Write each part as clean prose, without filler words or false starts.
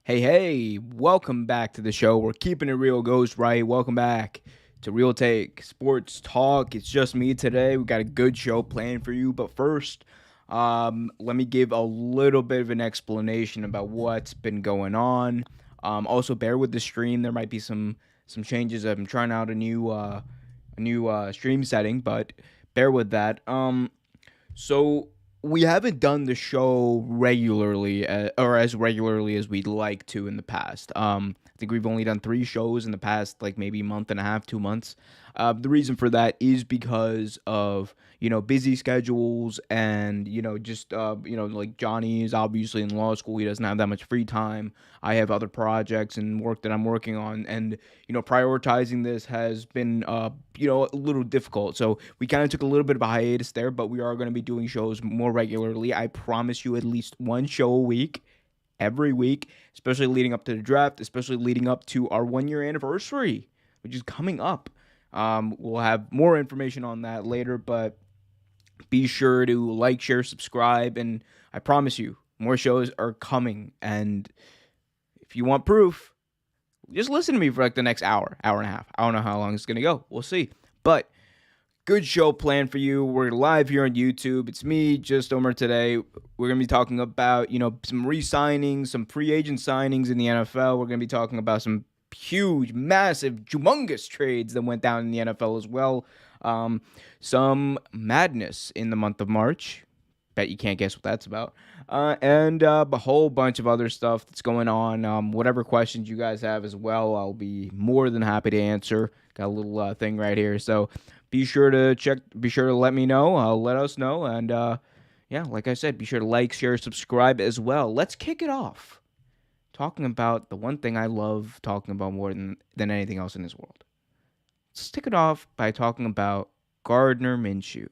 Hey, welcome back to the show. We're keeping it real, Ghost, right? Welcome back to Real Take Sports Talk. It's just me today. We got a good show planned for you. But first, let me give a little bit of an explanation about what's been going on. Also, bear with the stream. There might be some changes. I'm trying out a new stream setting, but bear with that. So we haven't done the show regularly or as regularly as we'd like to in the past. I think we've only done 3 shows in the past, like maybe month and a half, 2 months. The reason for that is because of busy schedules and just like Johnny is obviously in law school. He doesn't have that much free time. I have other projects and work that I'm working on, and prioritizing this has been a little difficult. So we kind of took a little bit of a hiatus there, but we are going to be doing shows more regularly. I promise you at least one show a week, every week, especially leading up to the draft, especially leading up to our 1 year anniversary, which is coming up. We'll have more information on that later, but be sure to like, share, subscribe, and I promise you, more shows are coming. And if you want proof, just listen to me for like the next hour, hour and a half. I don't know how long it's going to go. We'll see. But good show planned for you. We're live here on YouTube. It's me, Just Omer, today. We're going to be talking about, some re-signings, some free agent signings in the NFL. We're going to be talking about some huge, massive, humongous trades that went down in the NFL as well. Some madness in the month of March. Bet you can't guess what that's about. And a whole bunch of other stuff that's going on. Whatever questions you guys have as well, I'll be more than happy to answer. Got a little thing right here. So be sure to check. Be sure to let me know. Let us know. And like I said, be sure to like, share, subscribe as well. Let's kick it off talking about the one thing I love talking about more than anything else in this world. Let's kick it off by talking about Gardner Minshew.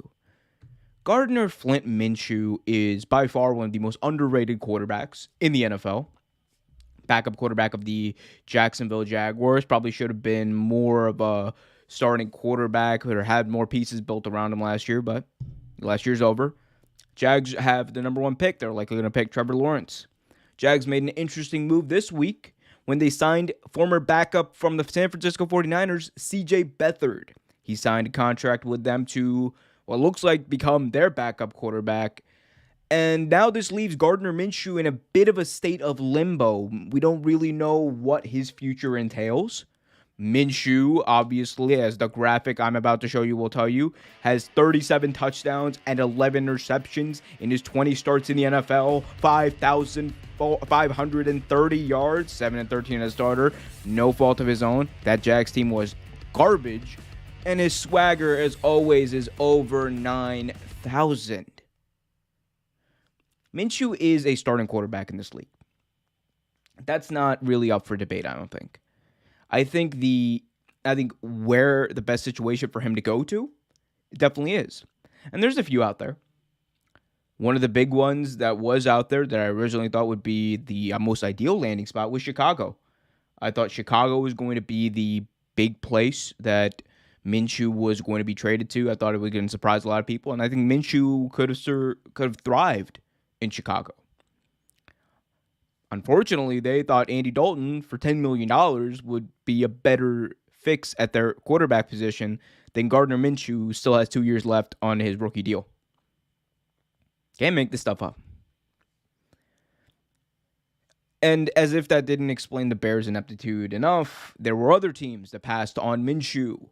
Gardner Flint Minshew is by far one of the most underrated quarterbacks in the NFL. Backup quarterback of the Jacksonville Jaguars. Probably should have been more of a starting quarterback or had more pieces built around him last year, but last year's over. Jags have the number 1 pick. They're likely going to pick Trevor Lawrence. Jags made an interesting move this week when they signed former backup from the San Francisco 49ers, CJ Beathard. He signed a contract with them to what looks like become their backup quarterback. And now this leaves Gardner Minshew in a bit of a state of limbo. We don't really know what his future entails. Minshew, obviously, as the graphic I'm about to show you will tell you, has 37 touchdowns and 11 interceptions in his 20 starts in the NFL, 5,530 yards, 7-13 as starter, no fault of his own. That Jags team was garbage, and his swagger, as always, is over 9,000. Minshew is a starting quarterback in this league. That's not really up for debate, I don't think. I think where the best situation for him to go to, it definitely is. And there's a few out there. One of the big ones that was out there that I originally thought would be the most ideal landing spot was Chicago. I thought Chicago was going to be the big place that Minshew was going to be traded to. I thought it was going to surprise a lot of people, and I think Minshew could have thrived in Chicago. Unfortunately, they thought Andy Dalton for $10 million would be a better fix at their quarterback position than Gardner Minshew, who still has 2 years left on his rookie deal. Can't make this stuff up. And as if that didn't explain the Bears' ineptitude enough, there were other teams that passed on Minshew.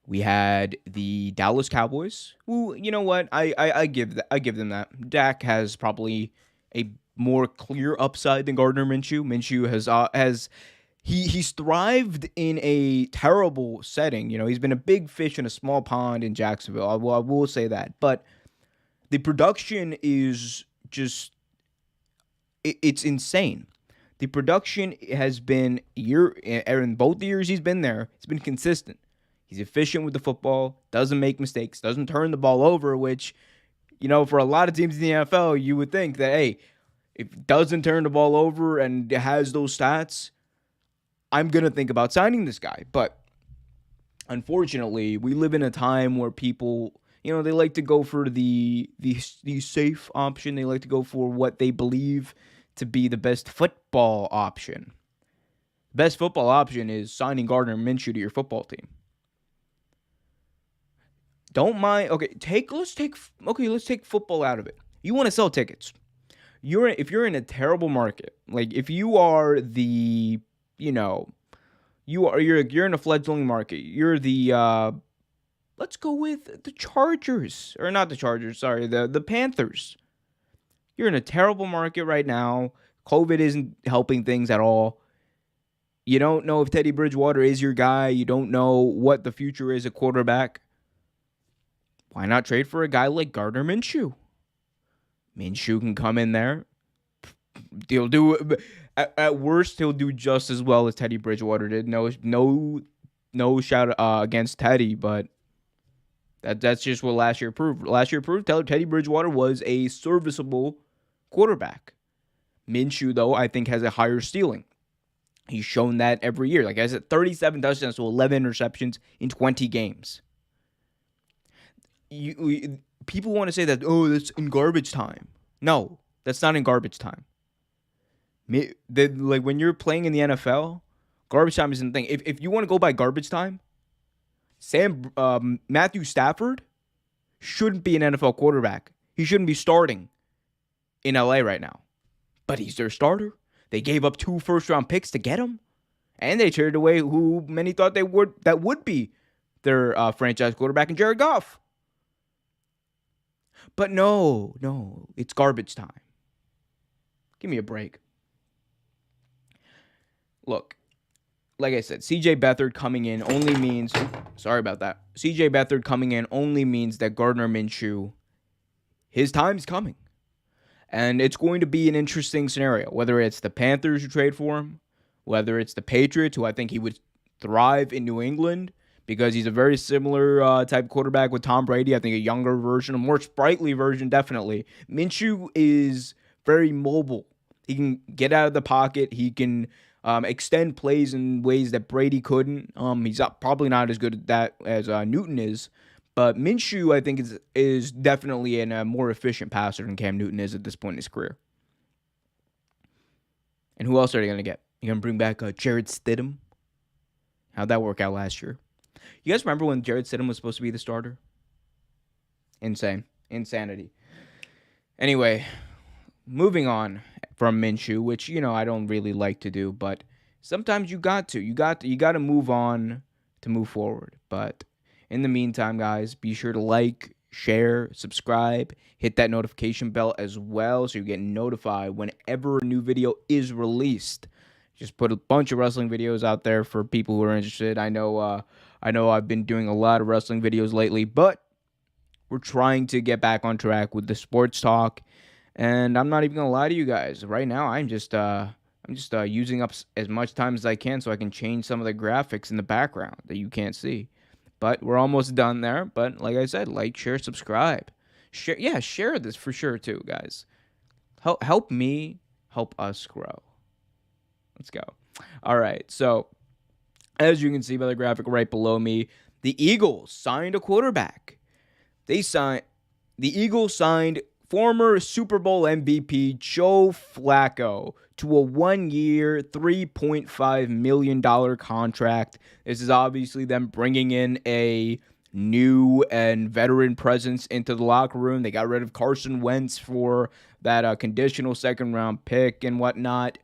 We had the Dallas Cowboys, who, you know what, I give them that. Dak has probably a more clear upside than Gardner Minshew. Minshew he's thrived in a terrible setting. He's been a big fish in a small pond in Jacksonville. I will say that, but the production is just it's insane. The production has been in both the years he's been there. It's been consistent. He's efficient with the football, doesn't make mistakes, doesn't turn the ball over, which, for a lot of teams in the NFL, you would think that, hey, if it doesn't turn the ball over and has those stats, I'm going to think about signing this guy. But unfortunately, we live in a time where people, they like to go for the safe option. They like to go for what they believe to be the best football option. The best football option is signing Gardner Minshew to your football team. Don't mind. Let's take football out of it. You want to sell tickets. If you're in a terrible market, like if you are the, you're in a fledgling market. You're the let's go with the Chargers, or not the Chargers, sorry, the Panthers. You're in a terrible market right now. COVID isn't helping things at all. You don't know if Teddy Bridgewater is your guy. You don't know what the future is at quarterback. Why not trade for a guy like Gardner Minshew? Minshew can come in there. He'll do, at worst, he'll do just as well as Teddy Bridgewater did. No shout against Teddy, but that's just what last year proved. Last year proved Teddy Bridgewater was a serviceable quarterback. Minshew, though, I think has a higher ceiling. He's shown that every year. Like I said, 37 touchdowns to 11 interceptions in 20 games. People want to say that, that's in garbage time. No, that's not in garbage time. Like when you're playing in the NFL, garbage time isn't a thing. If you want to go by garbage time, Matthew Stafford shouldn't be an NFL quarterback. He shouldn't be starting in LA right now. But he's their starter. They gave up 2 first-round picks to get him. And they traded away who many thought that would be their franchise quarterback in Jared Goff. But no, it's garbage time. Give me a break. Look, like I said, CJ Beathard coming in only means... Sorry about that. CJ Beathard coming in only means that Gardner Minshew, his time's coming. And it's going to be an interesting scenario, whether it's the Panthers who trade for him, whether it's the Patriots, who I think he would thrive in New England because he's a very similar type quarterback with Tom Brady. I think a younger version, a more sprightly version, definitely. Minshew is very mobile. He can get out of the pocket. He can extend plays in ways that Brady couldn't. He's probably not as good at that as Newton is. But Minshew, I think, is definitely a more efficient passer than Cam Newton is at this point in his career. And who else are they going to get? You going to bring back Jarrett Stidham? How'd that work out last year? You guys remember when Jarrett Stidham was supposed to be the starter? Insanity. Anyway, moving on from Minshew, which, I don't really like to do, but sometimes you got to move on to move forward. But in the meantime, guys, be sure to like, share, subscribe, hit that notification bell as well so you get notified whenever a new video is released. Just put a bunch of wrestling videos out there for people who are interested. I know I've been doing a lot of wrestling videos lately, but we're trying to get back on track with the sports talk. And I'm not even gonna lie to you guys. Right now, I'm just using up as much time as I can so I can change some of the graphics in the background that you can't see. But we're almost done there. But like I said, like, share, subscribe. Share this for sure too, guys. Help me, help us grow. Let's go. All right. So, as you can see by the graphic right below me, the Eagles signed a quarterback. The Eagles signed former Super Bowl MVP Joe Flacco to a 1-year, $3.5 million contract. This is obviously them bringing in a new and veteran presence into the locker room. They got rid of Carson Wentz for that conditional second-round pick and whatnot.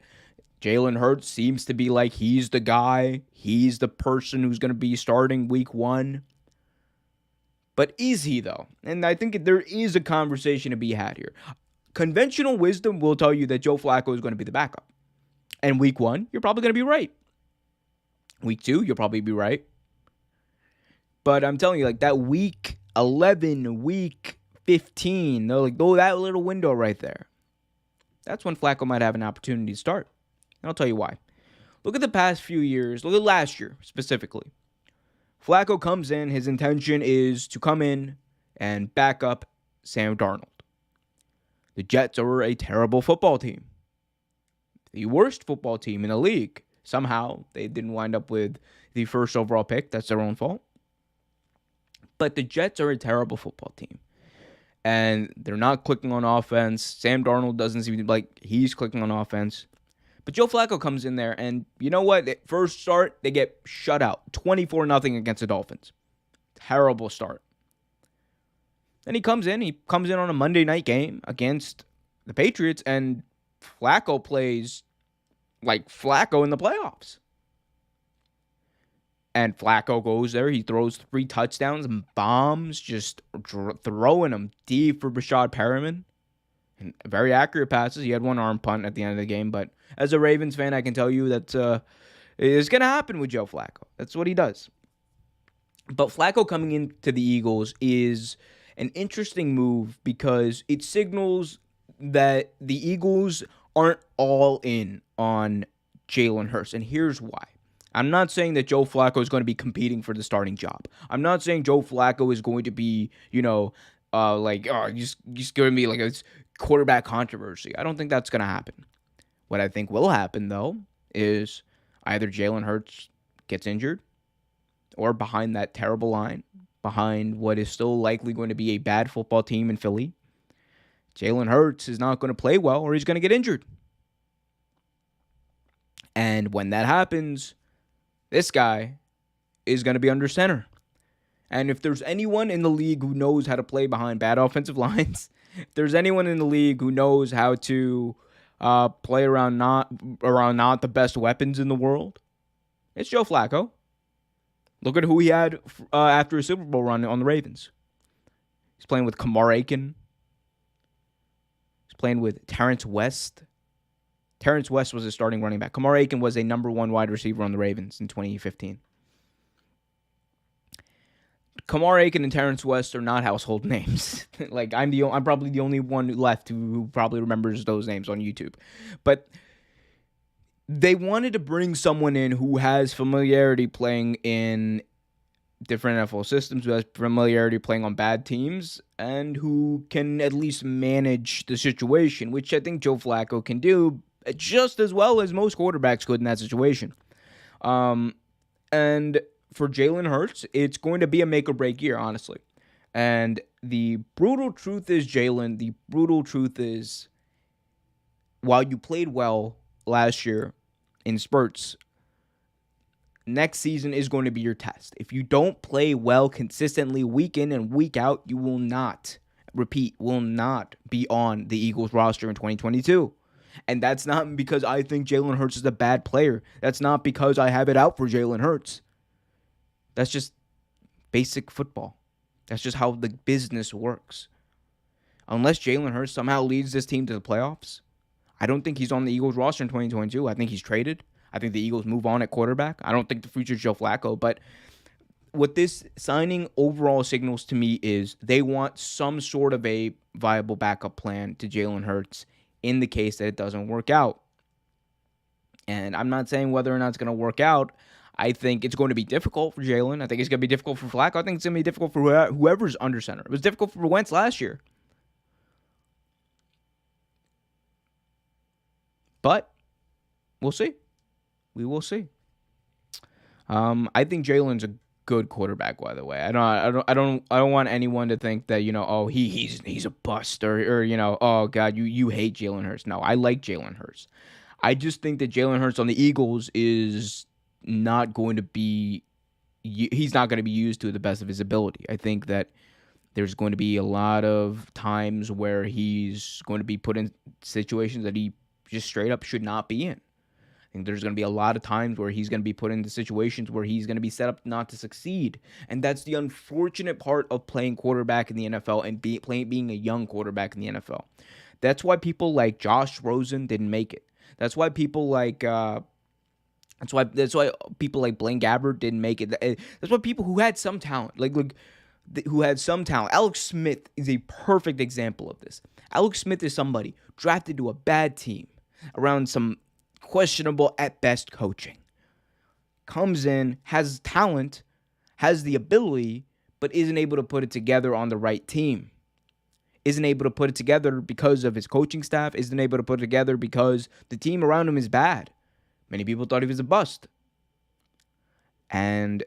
Jalen Hurts seems to be like he's the guy. He's the person who's going to be starting week 1. But is he, though? And I think there is a conversation to be had here. Conventional wisdom will tell you that Joe Flacco is going to be the backup. And week 1, you're probably going to be right. Week 2, you'll probably be right. But I'm telling you, like, that week 11, week 15, that little window right there, that's when Flacco might have an opportunity to start. And I'll tell you why. Look at the past few years. Look at last year, specifically. Flacco comes in. His intention is to come in and back up Sam Darnold. The Jets are a terrible football team. The worst football team in the league. Somehow, they didn't wind up with the first overall pick. That's their own fault. But the Jets are a terrible football team. and they're not clicking on offense. Sam Darnold doesn't seem like he's clicking on offense. But Joe Flacco comes in there, and you know what? At first start, they get shut out 24-0 against the Dolphins. Terrible start. Then he comes in on a Monday night game against the Patriots, and Flacco plays like Flacco in the playoffs. And Flacco goes there. He throws 3 touchdowns and bombs, just throwing them deep for Rashad Perriman. And very accurate passes. He had 1 arm punt at the end of the game. But as a Ravens fan, I can tell you that it's going to happen with Joe Flacco. That's what he does. But Flacco coming into the Eagles is an interesting move because it signals that the Eagles aren't all in on Jalen Hurts. And here's why. I'm not saying that Joe Flacco is going to be competing for the starting job. I'm not saying Joe Flacco is going to be, just going to be like a quarterback controversy. I don't think that's going to happen. What I think will happen, though, is either Jalen Hurts gets injured or behind that terrible line, behind what is still likely going to be a bad football team in Philly, Jalen Hurts is not going to play well or he's going to get injured. And when that happens, this guy is going to be under center. And if there's anyone in the league who knows how to play behind bad offensive lines, if there's anyone in the league who knows how to play around not the best weapons in the world, it's Joe Flacco. Look at who he had after a Super Bowl run on the Ravens. He's playing with Kamar Aiken. He's playing with Terrence West. Terrence West was his starting running back. Kamar Aiken was a number 1 wide receiver on the Ravens in 2015. Kamar Aiken and Terrence West are not household names. Like I'm probably the only one left who probably remembers those names on YouTube. But they wanted to bring someone in who has familiarity playing in different NFL systems, who has familiarity playing on bad teams, and who can at least manage the situation, which I think Joe Flacco can do just as well as most quarterbacks could in that situation. And for Jalen Hurts, it's going to be a make or break year, honestly. And the brutal truth is, Jalen, while you played well last year in spurts, next season is going to be your test. If you don't play well consistently week in and week out, you will not be on the Eagles roster in 2022. And that's not because I think Jalen Hurts is a bad player. That's not because I have it out for Jalen Hurts. That's just basic football. That's just how the business works. Unless Jalen Hurts somehow leads this team to the playoffs, I don't think he's on the Eagles roster in 2022. I think he's traded. I think the Eagles move on at quarterback. I don't think the future is Joe Flacco. But what this signing overall signals to me is they want some sort of a viable backup plan to Jalen Hurts in the case that it doesn't work out. And I'm not saying whether or not it's going to work out. I think it's going to be difficult for Jalen. I think it's going to be difficult for Flacco. I think it's going to be difficult for whoever's under center. It was difficult for Wentz last year. But we'll see. We will see. I think Jalen's a good quarterback, by the way. I don't want anyone to think that, he's a bust or oh God, you hate Jalen Hurts. No, I like Jalen Hurts. I just think that Jalen Hurts on the Eagles is not going to be he's not going to be used to the best of his ability. I think that there's going to be a lot of times where he's going to be put in situations that he just straight up should not be in. I think there's going to be a lot of times where he's going to be put into situations where he's going to be set up not to succeed. And that's the unfortunate part of playing quarterback in the NFL and being a young quarterback in the NFL. That's why people like Josh Rosen didn't make it. That's why people like That's why people like Blaine Gabbert didn't make it. That's why people who had some talent, who had some talent. Alex Smith is a perfect example of this. Alex Smith is somebody drafted to a bad team around some questionable at best coaching. Comes in, has talent, has the ability, but isn't able to put it together on the right team. Isn't able to put it together because of his coaching staff. Isn't able to put it together because the team around him is bad. Many people thought he was a bust. And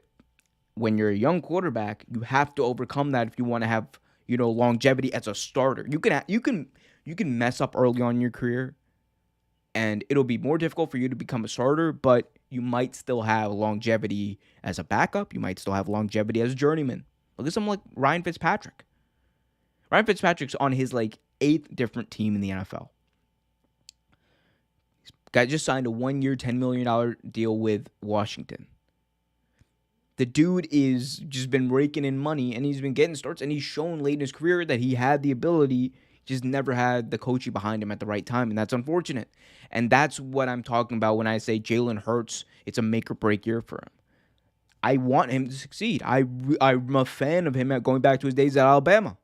when you're a young quarterback, you have to overcome that if you want to have, longevity as a starter. You can mess up early on in your career, and it'll be more difficult for you to become a starter, but you might still have longevity as a backup. You might still have longevity as a journeyman. Look at someone like Ryan Fitzpatrick. Ryan Fitzpatrick's on his 8th different team in the NFL. Guy just signed a 1-year, $10 million deal with Washington. The dude is just been raking in money, and he's been getting starts, and he's shown late in his career that he had the ability, just never had the coaching behind him at the right time, and that's unfortunate. And that's what I'm talking about when I say Jalen Hurts, it's a make or break year for him. I want him to succeed. I'm a fan of him going back to his days at Alabama.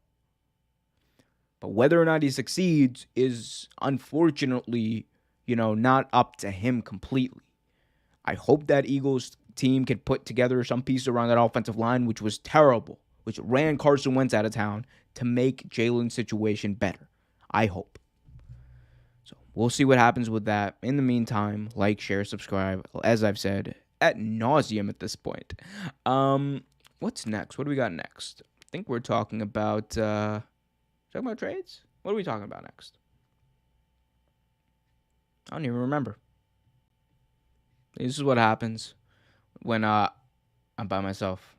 But whether or not he succeeds is unfortunately, not up to him completely. I hope that Eagles team can put together some piece around that offensive line, which was terrible, which ran Carson Wentz out of town, to make Jalen's situation better. I hope. So we'll see what happens with that. In the meantime, like, share, subscribe, as I've said, ad nauseum at this point. What's next? What do we got next? I think we're talking about trades? What are we talking about next? I don't even remember. This is what happens when I'm by myself.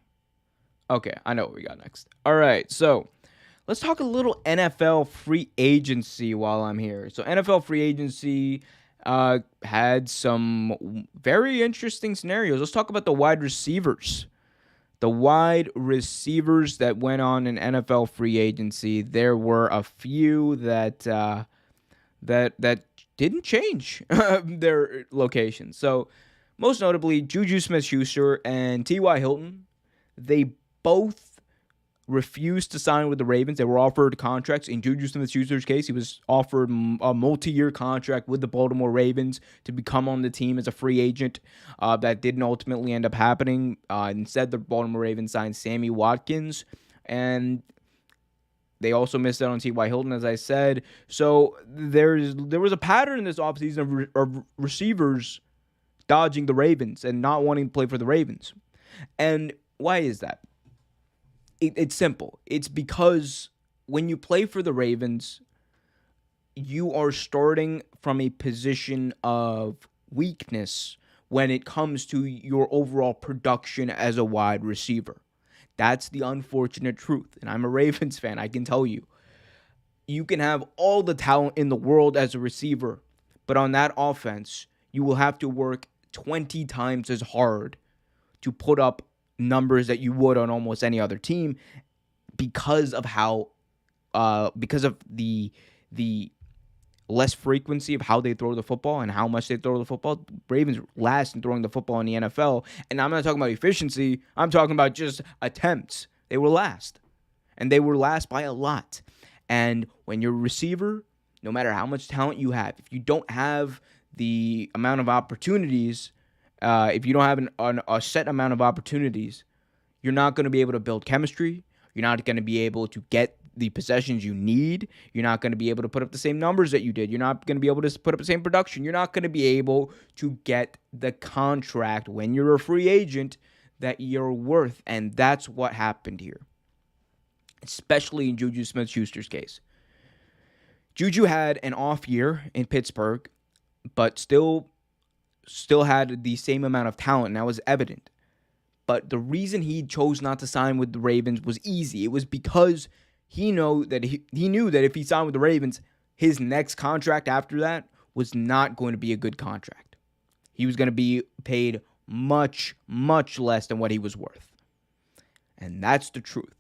Okay, I know what we got next. All right, so let's talk a little NFL free agency while I'm here. So NFL free agency had some very interesting scenarios. Let's talk about the wide receivers. The wide receivers that went on in NFL free agency, there were a few that didn't change their location. So most notably, JuJu Smith-Schuster and T.Y. Hilton, they both refused to sign with the Ravens. They were offered contracts. In JuJu Smith-Schuster's case, he was offered a multi-year contract with the Baltimore Ravens to become on the team as a free agent. That didn't ultimately end up happening. Instead, the Baltimore Ravens signed Sammy Watkins, and they also missed out on T.Y. Hilton, as I said. So there was a pattern in this offseason of receivers dodging the Ravens and not wanting to play for the Ravens. And why is that? It's simple. It's because when you play for the Ravens, you are starting from a position of weakness when it comes to your overall production as a wide receiver. That's the unfortunate truth. And I'm a Ravens fan, I can tell you. You can have all the talent in the world as a receiver, but on that offense, you will have to work 20 times as hard to put up numbers that you would on almost any other team because of the less frequency of how they throw the football and how much they throw the football. Ravens last in throwing the football in the NFL, and I'm not talking about efficiency. I'm talking about just attempts. They were last, and they were last by a lot. And when you're a receiver, no matter how much talent you have, if you don't have the amount of opportunities, if you don't have a set amount of opportunities, you're not going to be able to build chemistry. You're not going to be able to get the possessions you need. You're not going to be able to put up the same numbers that you did. You're not going to be able to put up the same production. You're not going to be able to get the contract when you're a free agent that you're worth. And that's what happened here, especially in JuJu Smith-Schuster's case. JuJu had an off year in Pittsburgh, but still had the same amount of talent, and that was evident. But the reason he chose not to sign with the Ravens was easy. It was because he knew that if he signed with the Ravens, his next contract after that was not going to be a good contract. He was going to be paid much, much less than what he was worth. And that's the truth.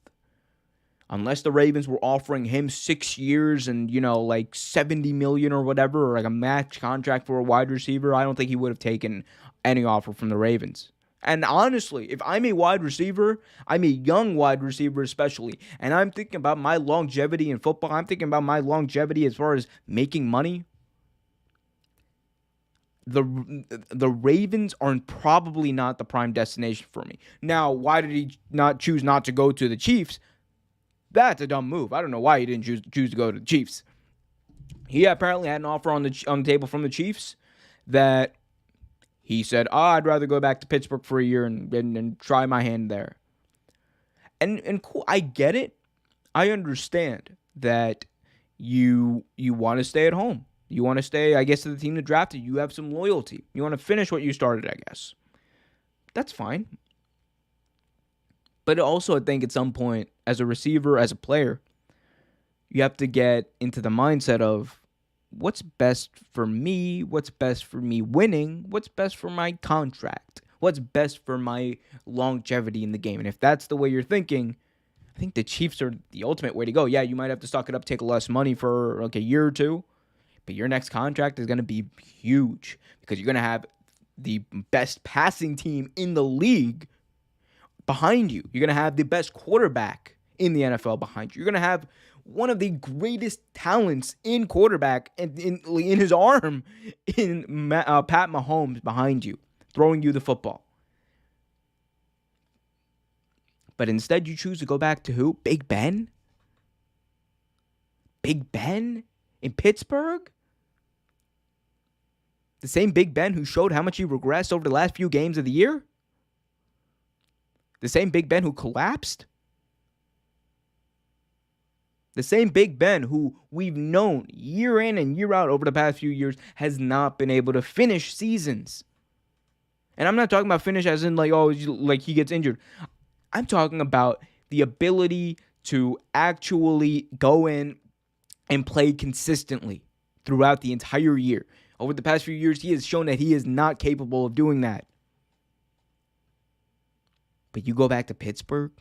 Unless the Ravens were offering him 6 years and, like $70 million or whatever, or like a max contract for a wide receiver, I don't think he would have taken any offer from the Ravens. And honestly, if I'm a wide receiver, I'm a young wide receiver especially, and I'm thinking about my longevity in football, I'm thinking about my longevity as far as making money, the Ravens are probably not the prime destination for me. Now, why did he not choose not to go to the Chiefs? That's a dumb move. I don't know why he didn't choose to go to the Chiefs. He apparently had an offer on the table from the Chiefs that he said, I'd rather go back to Pittsburgh for a year and try my hand there. And cool, I get it. I understand that you want to stay at home. You want to stay, I guess, to the team that drafted you. You have some loyalty. You want to finish what you started, I guess. That's fine. But also, I think at some point, as a receiver, as a player, you have to get into the mindset of what's best for me, what's best for me winning, what's best for my contract, what's best for my longevity in the game. And if that's the way you're thinking, I think the Chiefs are the ultimate way to go. Yeah, you might have to stock it up, take less money for like a year or two, but your next contract is going to be huge because you're going to have the best passing team in the league behind you. You're going to have the best quarterback in the NFL behind you. You're going to have one of the greatest talents in quarterback and in his arm in Pat Mahomes behind you, throwing you the football. But instead, you choose to go back to who? Big Ben? Big Ben in Pittsburgh? The same Big Ben who showed how much he regressed over the last few games of the year? The same Big Ben who collapsed? The same Big Ben who we've known year in and year out over the past few years has not been able to finish seasons. And I'm not talking about finish as in like he gets injured. I'm talking about the ability to actually go in and play consistently throughout the entire year. Over the past few years, he has shown that he is not capable of doing that. But you go back to Pittsburgh?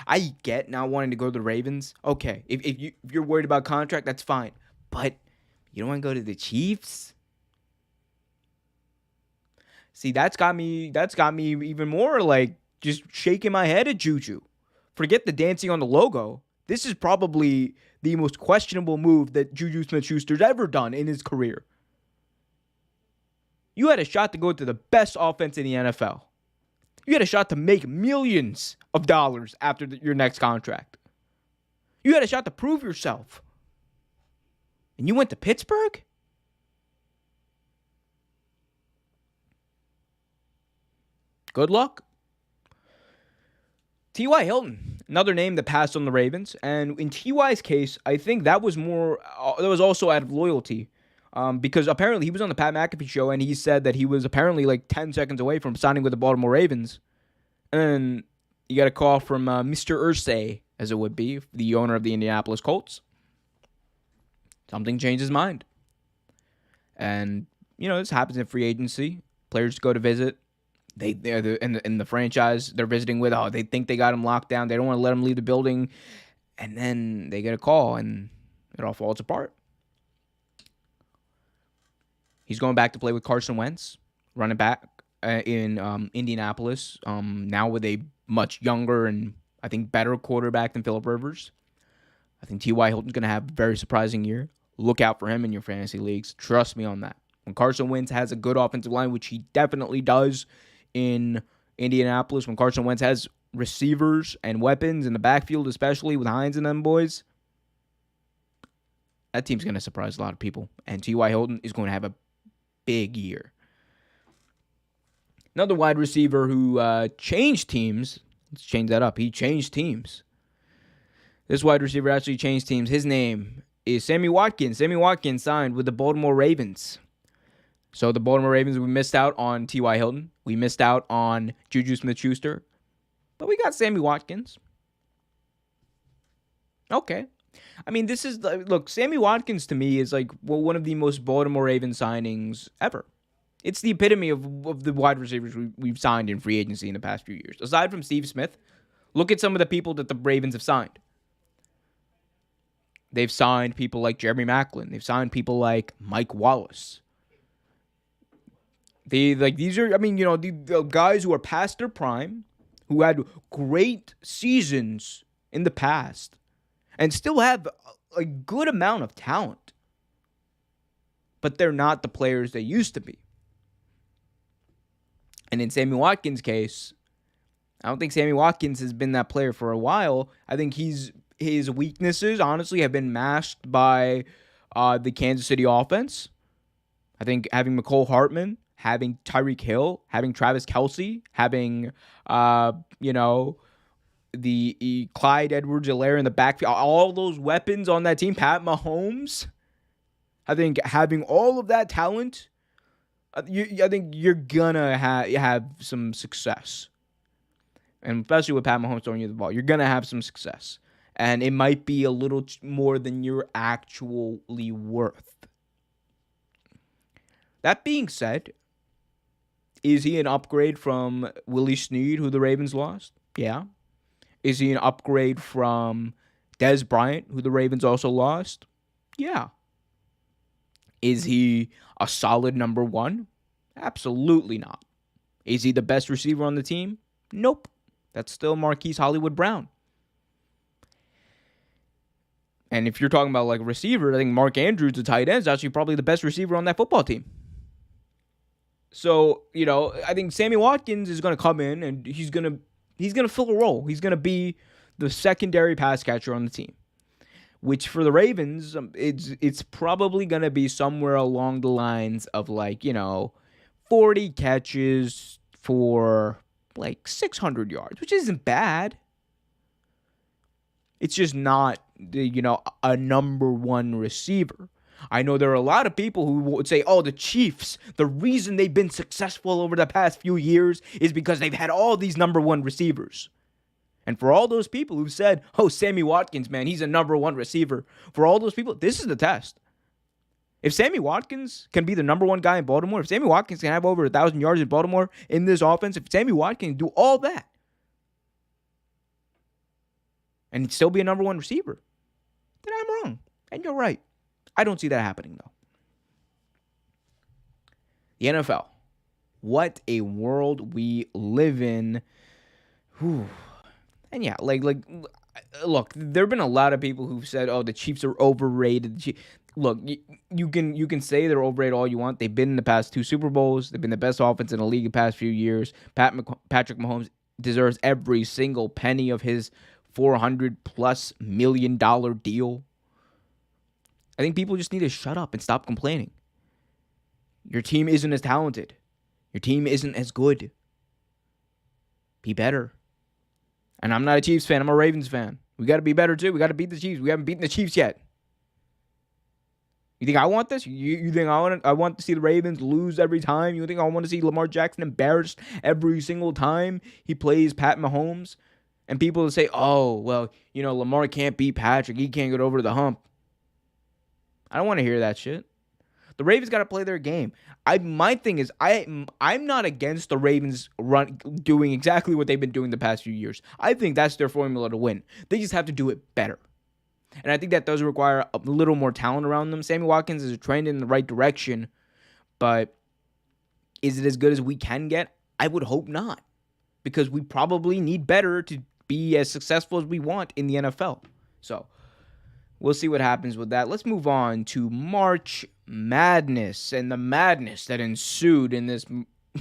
I get not wanting to go to the Ravens. Okay, if you're worried about contract, that's fine. But you don't want to go to the Chiefs? See, that's got me even more like just shaking my head at JuJu. Forget the dancing on the logo. This is probably the most questionable move that JuJu Smith-Schuster's ever done in his career. You had a shot to go to the best offense in the NFL. You had a shot to make millions of dollars after your next contract. You had a shot to prove yourself. And you went to Pittsburgh? Good luck. T.Y. Hilton, another name that passed on the Ravens. And in T.Y.'s case, I think that was also out of loyalty. Because apparently he was on the Pat McAfee show and he said that he was apparently like 10 seconds away from signing with the Baltimore Ravens. And you got a call from Mr. Irsay, as it would be, the owner of the Indianapolis Colts. Something changed his mind. And, this happens in free agency. Players go to visit. They're in the franchise they're visiting with. They think they got him locked down. They don't want to let him leave the building. And then they get a call and it all falls apart. He's going back to play with Carson Wentz, running back in Indianapolis, now with a much younger and I think better quarterback than Phillip Rivers. I think T.Y. Hilton's going to have a very surprising year. Look out for him in your fantasy leagues. Trust me on that. When Carson Wentz has a good offensive line, which he definitely does in Indianapolis, when Carson Wentz has receivers and weapons in the backfield, especially with Hines and them boys, that team's going to surprise a lot of people. And T.Y. Hilton is going to have a big year. Another wide receiver who changed teams. Let's change that up. He changed teams. This wide receiver actually changed teams. His name is Sammy Watkins. Sammy Watkins signed with the Baltimore Ravens. So the Baltimore Ravens, we missed out on T.Y. Hilton. We missed out on JuJu Smith-Schuster. But we got Sammy Watkins. Okay. I mean, Sammy Watkins to me is like one of the most Baltimore Ravens signings ever. It's the epitome of the wide receivers we've signed in free agency in the past few years. Aside from Steve Smith, look at some of the people that the Ravens have signed. They've signed people like Jeremy Maclin. They've signed people like Mike Wallace. These are, the guys who are past their prime, who had great seasons in the past, and still have a good amount of talent. But they're not the players they used to be. And in Sammy Watkins' case, I don't think Sammy Watkins has been that player for a while. I think his weaknesses, honestly, have been masked by the Kansas City offense. I think having McCole Hartman, having Tyreek Hill, having Travis Kelce, having, Clyde Edwards-Helaire in the backfield, all those weapons on that team, Pat Mahomes. I think having all of that talent, I think you're gonna have some success, and especially with Pat Mahomes throwing you the ball, you're gonna have some success, and it might be a little more than you're actually worth. That being said, is he an upgrade from Willie Snead, who the Ravens lost? Yeah. Is he an upgrade from Dez Bryant, who the Ravens also lost? Yeah. Is he a solid number one? Absolutely not. Is he the best receiver on the team? Nope. That's still Marquise Hollywood Brown. And if you're talking about like receiver, I think Mark Andrews, the tight end, is actually probably the best receiver on that football team. So, I think Sammy Watkins is going to come in and he's going to fill a role. He's going to be the secondary pass catcher on the team, which for the Ravens, it's probably going to be somewhere along the lines of 40 catches for 600 yards, which isn't bad. It's just not, a number one receiver. I know there are a lot of people who would say, oh, the Chiefs, the reason they've been successful over the past few years is because they've had all these number one receivers. And for all those people who've said, oh, Sammy Watkins, man, he's a number one receiver. For all those people, this is the test. If Sammy Watkins can be the number one guy in Baltimore, if Sammy Watkins can have over 1,000 yards in Baltimore in this offense, if Sammy Watkins can do all that and he'd still be a number one receiver, then I'm wrong. And you're right. I don't see that happening, though. The NFL. What a world we live in. Whew. And yeah, look, there have been a lot of people who've said, oh, the Chiefs are overrated. Look, you can say they're overrated all you want. They've been in the past 2 Super Bowls. They've been the best offense in the league the past few years. Patrick Mahomes deserves every single penny of his $400+ million deal. I think people just need to shut up and stop complaining. Your team isn't as talented. Your team isn't as good. Be better. And I'm not a Chiefs fan. I'm a Ravens fan. We got to be better too. We got to beat the Chiefs. We haven't beaten the Chiefs yet. You think I want this? You think I want to see the Ravens lose every time? You think I want to see Lamar Jackson embarrassed every single time he plays Pat Mahomes? And people say, oh, well, Lamar can't beat Patrick. He can't get over the hump. I don't want to hear that shit. The Ravens got to play their game. My thing is, I'm not against the Ravens doing exactly what they've been doing the past few years. I think that's their formula to win. They just have to do it better. And I think that does require a little more talent around them. Sammy Watkins is a trend in the right direction, but is it as good as we can get? I would hope not, because we probably need better to be as successful as we want in the NFL. So we'll see what happens with that. Let's move on to March Madness and the madness that ensued in this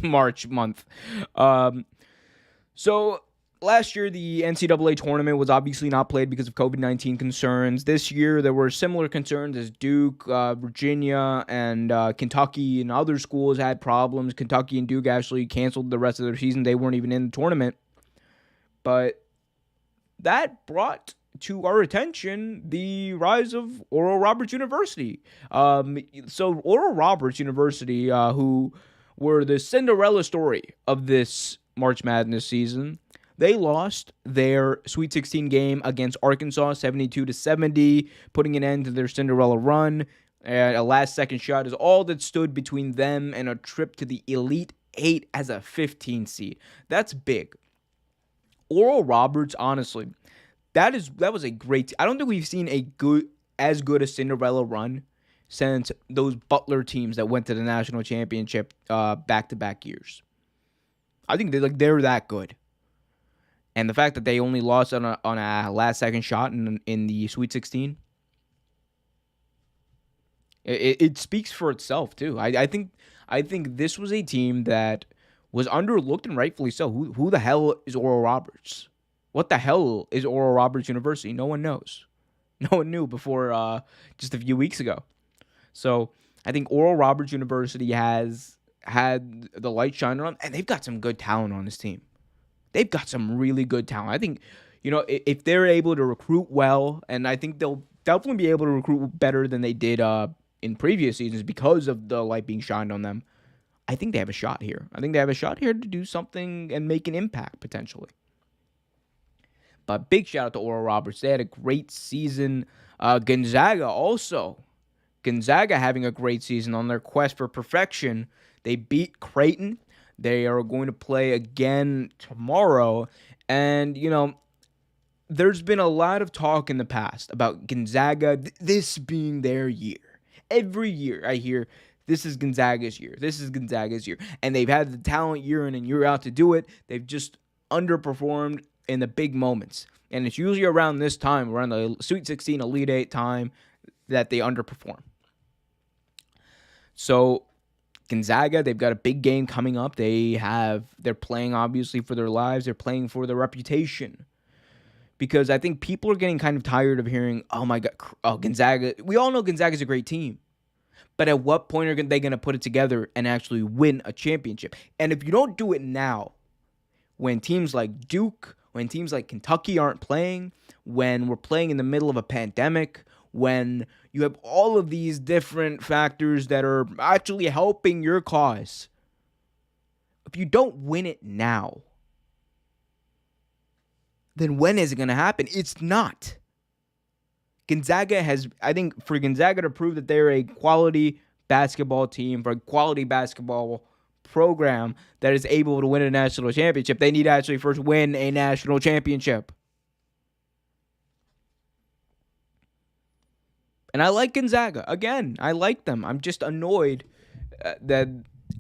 March month. So last year, the NCAA tournament was obviously not played because of COVID-19 concerns. This year, there were similar concerns as Duke, Virginia, and Kentucky and other schools had problems. Kentucky and Duke actually canceled the rest of their season. They weren't even in the tournament. But that brought to our attention the rise of Oral Roberts University. So Oral Roberts University, who were the Cinderella story of this March Madness season, they lost their Sweet 16 game against Arkansas 72-70, putting an end to their Cinderella run. A last-second shot is all that stood between them and a trip to the Elite 8 as a 15 seed. That's big. Oral Roberts, honestly, that was a great. I don't think we've seen as good a Cinderella run since those Butler teams that went to the national championship back-to-back years. I think they're that good, and the fact that they only lost on a last-second shot in the Sweet 16, it speaks for itself too. I think this was a team that was underlooked, and rightfully so. Who the hell is Oral Roberts? What the hell is Oral Roberts University? No one knows. No one knew before just a few weeks ago. So I think Oral Roberts University has had the light shine on, and they've got some good talent on this team. They've got some really good talent. I think, If they're able to recruit well, and I think they'll definitely be able to recruit better than they did in previous seasons because of the light being shined on them, I think they have a shot here. I think they have a shot here to do something and make an impact potentially. But big shout out to Oral Roberts. They had a great season. Gonzaga also. Gonzaga having a great season on their quest for perfection. They beat Creighton. They are going to play again tomorrow. And, there's been a lot of talk in the past about Gonzaga, this being their year. Every year I hear, this is Gonzaga's year. This is Gonzaga's year. And they've had the talent year in and year out to do it. They've just underperformed in the big moments. And it's usually around this time, around the Sweet 16, Elite 8 time, that they underperform. So Gonzaga, they've got a big game coming up. They're playing obviously for their lives. They're playing for their reputation. Because I think people are getting kind of tired of hearing, oh my God, Gonzaga. We all know Gonzaga's a great team. But at what point are they going to put it together and actually win a championship? And if you don't do it now, when teams like Duke, when teams like Kentucky aren't playing, when we're playing in the middle of a pandemic, when you have all of these different factors that are actually helping your cause, if you don't win it now, then when is it going to happen? It's not. Gonzaga I think for Gonzaga to prove that they're a quality basketball team, for a quality basketball program that is able to win a national championship, they need to actually first win a national championship. And I like Gonzaga. Again, I like them. I'm just annoyed that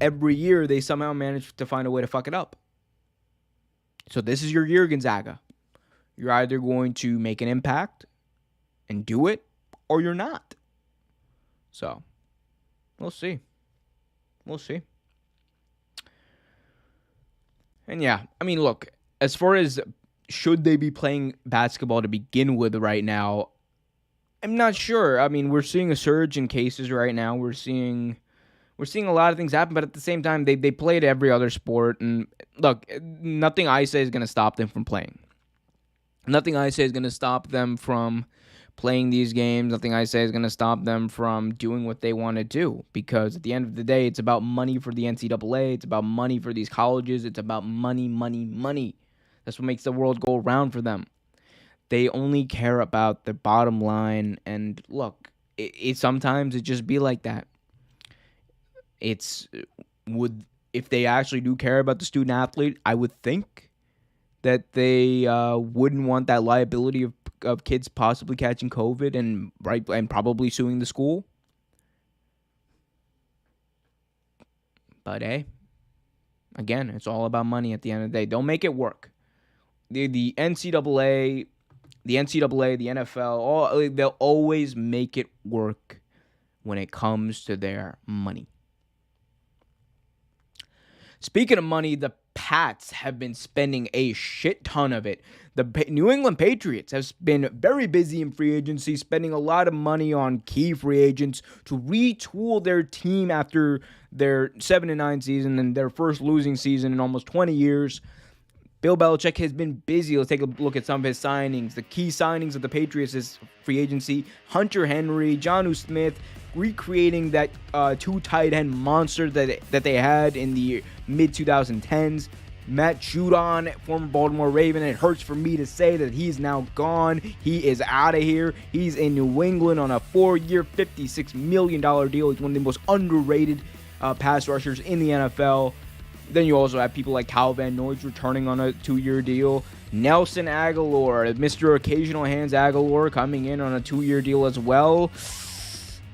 every year they somehow manage to find a way to fuck it up. So this is your year, Gonzaga. You're either going to make an impact and do it, or you're not. So, we'll see. We'll see. And yeah, I mean, look, as far as should they be playing basketball to begin with right now, I'm not sure. I mean, we're seeing a surge in cases right now. We're seeing a lot of things happen, but at the same time, they played every other sport. And look, nothing I say is going to stop them from playing. Nothing I say is going to stop them from playing these games. Nothing I say is going to stop them from doing what they want to do. Because at the end of the day, it's about money for the NCAA. It's about money for these colleges. It's about money, money, money. That's what makes the world go around for them. They only care about the bottom line. And look, sometimes it just be like that. If they actually do care about the student athlete, I would think that they wouldn't want that liability of kids possibly catching COVID and probably suing the school. But hey, again, it's all about money at the end of the day. Don't make it work. The NCAA, the NFL, they'll always make it work when it comes to their money. Speaking of money, the Pats have been spending a shit ton of it. The New England Patriots have been very busy in free agency, spending a lot of money on key free agents to retool their team after their 7-9 season and their first losing season in almost 20 years. Bill Belichick has been busy. Let's take a look at some of his signings. The key signings of the Patriots is free agency: Hunter Henry, Jonnu Smith, recreating that two tight end monster that they had in the mid-2010s. Matt Judon, former Baltimore Raven. It hurts for me to say that he's now gone. He is out of here. He's in New England on a 4-year, $56 million deal. He's one of the most underrated pass rushers in the NFL. Then you also have people like Kyle Van Noy returning on a 2-year deal. Nelson Aguilar, Mr. Occasional Hands Aguilar, coming in on a 2-year deal as well.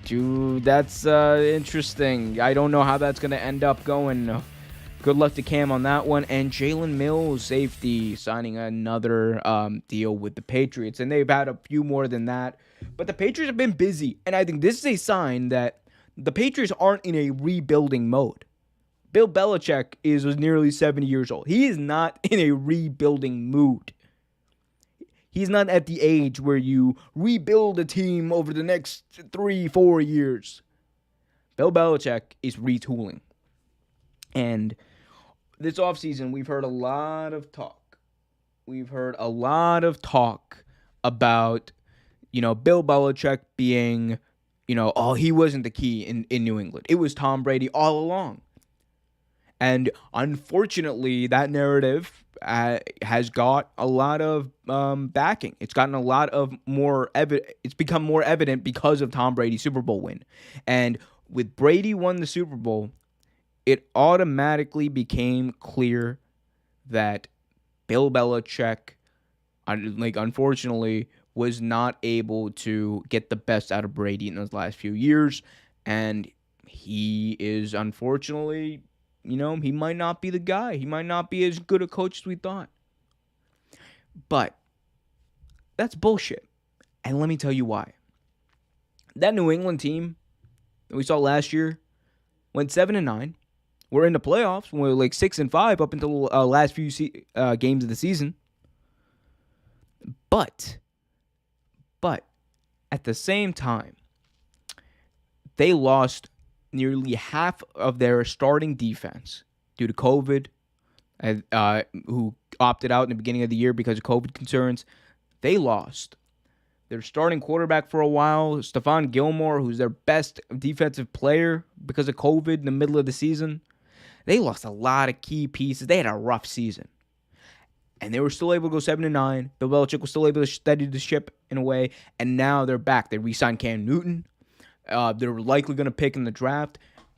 Dude, that's interesting. I don't know how that's going to end up going. Good luck to Cam on that one. And Jalen Mills, safety, signing another deal with the Patriots. And they've had a few more than that. But the Patriots have been busy. And I think this is a sign that the Patriots aren't in a rebuilding mode. Bill Belichick was nearly 70 years old. He is not in a rebuilding mood. He's not at the age where you rebuild a team over the next 3-4 years. Bill Belichick is retooling. And this offseason, we've heard a lot of talk we've heard a lot of talk about, Bill Belichick being, oh, he wasn't the key in New England. It was Tom Brady all along. And unfortunately, that narrative has got a lot of backing. It's gotten a lot of more evident. It's become more evident because of Tom Brady's Super Bowl win. And with Brady won the Super Bowl, it automatically became clear that Bill Belichick, unfortunately, was not able to get the best out of Brady in those last few years. And he is, unfortunately, he might not be the guy. He might not be as good a coach as we thought. But that's bullshit. And let me tell you why. That New England team that we saw last year went 7-9. We're in the playoffs. We're 6-5 up until the last few games of the season. But at the same time, they lost nearly half of their starting defense due to COVID, who opted out in the beginning of the year because of COVID concerns. They lost their starting quarterback for a while, Stephon Gilmore, who's their best defensive player because of COVID in the middle of the season. They lost a lot of key pieces. They had a rough season. And they were still able to go 7-9. Bill Belichick was still able to steady the ship in a way. And now they're back. They re-signed Cam Newton. They're likely going to pick in the draft.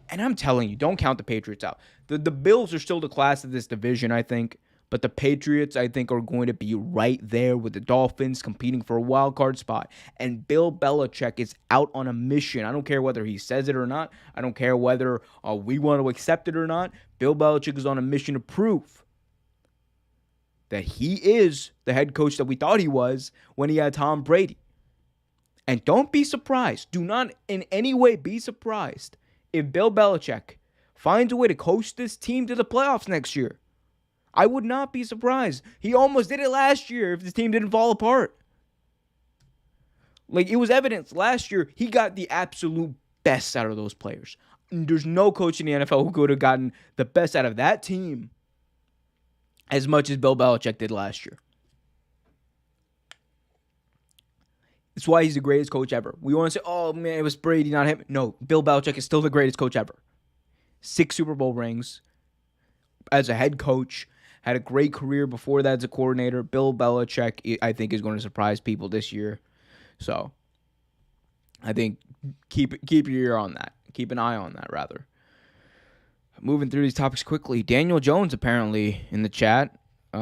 And I'm telling you, don't count the Patriots out. The Bills are still the class of this division, I think. But the Patriots, I think, are going to be right there with the Dolphins competing for a wild card spot. And Bill Belichick is out on a mission. I don't care whether he says it or not. I don't care whether we want to accept it or not. Bill Belichick is on a mission to prove that he is the head coach that we thought he was when he had Tom Brady. And don't be surprised. Do not in any way be surprised if Bill Belichick finds a way to coach this team to the playoffs next year. I would not be surprised. He almost did it last year if this team didn't fall apart. It was evidence last year he got the absolute best out of those players. There's no coach in the NFL who could have gotten the best out of that team as much as Bill Belichick did last year. That's why he's the greatest coach ever. We want to say, oh man, it was Brady, not him. No, Bill Belichick is still the greatest coach ever. 6 Super Bowl rings as a head coach. Had a great career before that as a coordinator. Bill Belichick, I think, is going to surprise people this year. So, I think keep your ear on that. Keep an eye on that, rather. Moving through these topics quickly. Daniel Jones, apparently, in the chat.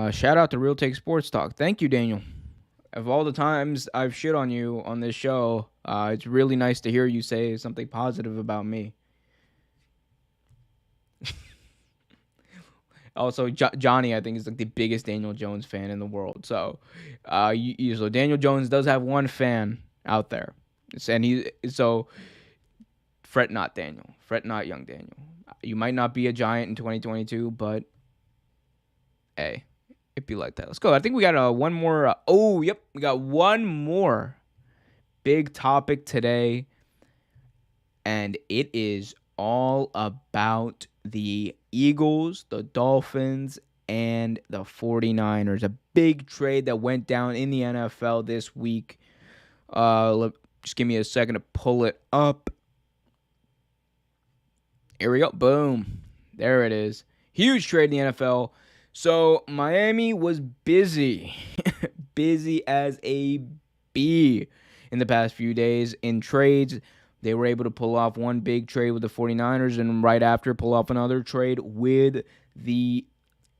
Shout out to Real Take Sports Talk. Thank you, Daniel. Of all the times I've shit on you on this show, it's really nice to hear you say something positive about me. Also, Johnny, I think, is the biggest Daniel Jones fan in the world. So, so Daniel Jones does have one fan out there, and fret not, Daniel. Fret not, young Daniel. You might not be a Giant in 2022, but hey, it'd be like that. Let's go. I think we got one more. We got one more big topic today, and it is all about the Eagles, the Dolphins, and the 49ers. A big trade that went down in the NFL this week. Just give me a second to pull it up. Here we go. Boom. There it is. Huge trade in the NFL. So Miami was busy. Busy as a bee in the past few days in trades. They were able to pull off one big trade with the 49ers and right after pull off another trade with the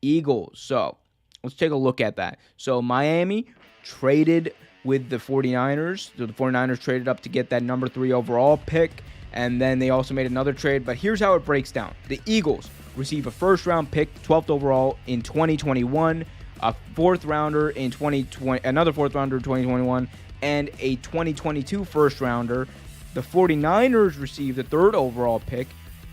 Eagles. So let's take a look at that. So Miami traded with the 49ers. So the 49ers traded up to get that number 3 overall pick. And then they also made another trade. But here's how it breaks down. The Eagles receive a first-round pick, 12th overall in 2021, a fourth-rounder in 2020, another fourth-rounder in 2021, and a 2022 first-rounder. The 49ers receive the 3rd overall pick,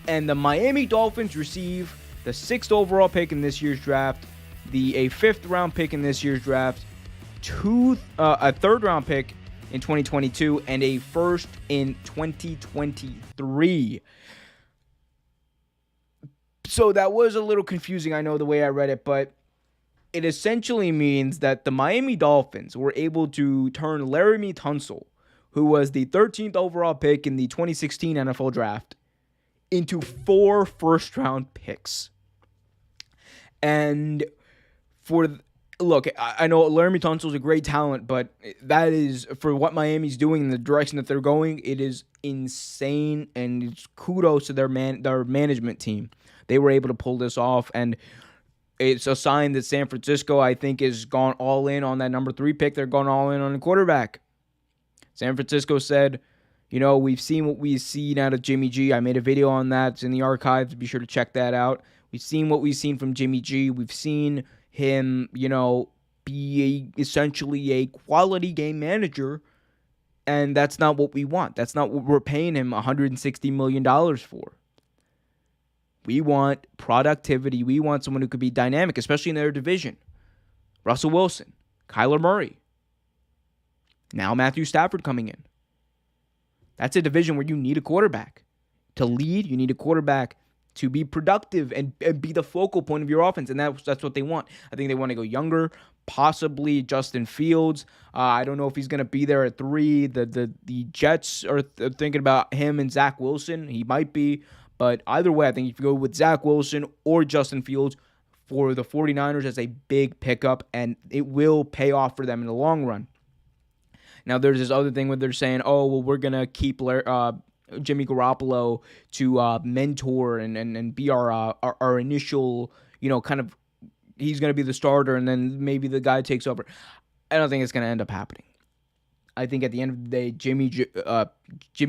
and the Miami Dolphins receive the 6th overall pick in this year's draft, a 5th-round pick in this year's draft, a 3rd-round pick in 2022, and a 1st in 2023. So that was a little confusing, I know, the way I read it, but it essentially means that the Miami Dolphins were able to turn Laramie Tunsil, who was the 13th overall pick in the 2016 NFL draft, into 4 first-round picks. And look, I know Laramie Tunsil is a great talent, but that is, for what Miami's doing and the direction that they're going, it is insane, and it's kudos to their management team. They were able to pull this off, and it's a sign that San Francisco, I think, has gone all in on that number 3 pick. They're going all in on the quarterback. San Francisco said, we've seen what we've seen out of Jimmy G. I made a video on that. It's in the archives. Be sure to check that out. We've seen what we've seen from Jimmy G. We've seen him, be essentially a quality game manager, and that's not what we want. That's not what we're paying him $160 million for. We want productivity. We want someone who could be dynamic, especially in their division. Russell Wilson, Kyler Murray. Now Matthew Stafford coming in. That's a division where you need a quarterback. To lead, you need a quarterback to be productive and be the focal point of your offense, and that's what they want. I think they want to go younger, possibly Justin Fields. I don't know if he's going to be there at 3. The Jets are thinking about him and Zach Wilson. He might be. But either way, I think if you go with Zach Wilson or Justin Fields for the 49ers, that's a big pickup, and it will pay off for them in the long run. Now, there's this other thing where they're saying, we're going to keep Jimmy Garoppolo to mentor and be our initial, kind of, he's going to be the starter, and then maybe the guy takes over. I don't think it's going to end up happening. I think at the end of the day, Jimmy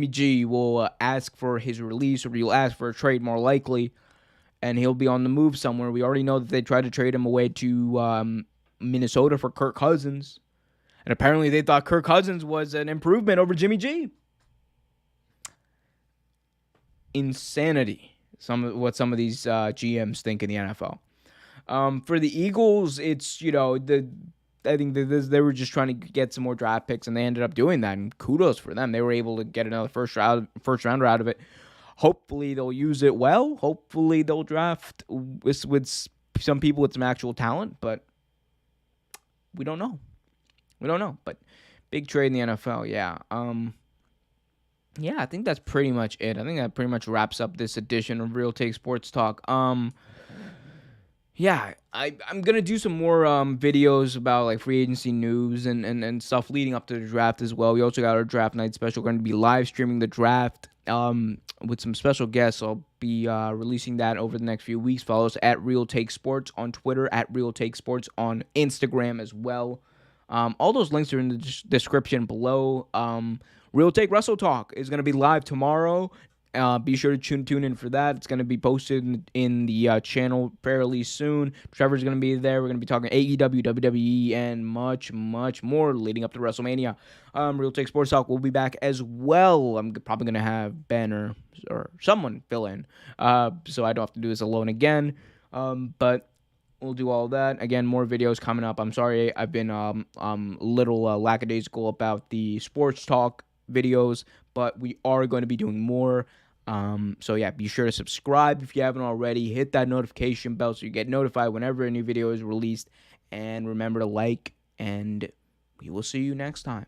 G will ask for his release, or he'll ask for a trade more likely, and he'll be on the move somewhere. We already know that they tried to trade him away to Minnesota for Kirk Cousins, and apparently they thought Kirk Cousins was an improvement over Jimmy G. Insanity, what some of these GMs think in the NFL. For the Eagles, it's, I think they were just trying to get some more draft picks, and they ended up doing that, and kudos for them. They were able to get another first rounder out of it. Hopefully they'll use it well. Hopefully they'll draft with some people with some actual talent, but we don't know. But big trade in the NFL, yeah. Yeah, I think that's pretty much it. I think that pretty much wraps up this edition of Real Take Sports Talk. Yeah, I'm going to do some more videos about like free agency news and stuff leading up to the draft as well. We also got our draft night special. We're going to be live streaming the draft with some special guests. I'll be releasing that over the next few weeks. Follow us at Real Take Sports on Twitter, at Real Take Sports on Instagram as well. All those links are in the description below. Real Take Wrestle Talk is going to be live tomorrow. Be sure to tune in for that. It's going to be posted in the channel fairly soon. Trevor's going to be there. We're going to be talking AEW, WWE, and much, much more leading up to WrestleMania. Real Take Sports Talk will be back as well. I'm probably going to have Ben or someone fill in, so I don't have to do this alone again. But we'll do all that. Again, more videos coming up. I'm sorry I've been a little lackadaisical about the sports talk videos, but we are going to be doing more. So yeah, be sure to subscribe if you haven't already. Hit that notification bell so you get notified whenever a new video is released. And remember to like, and we will see you next time.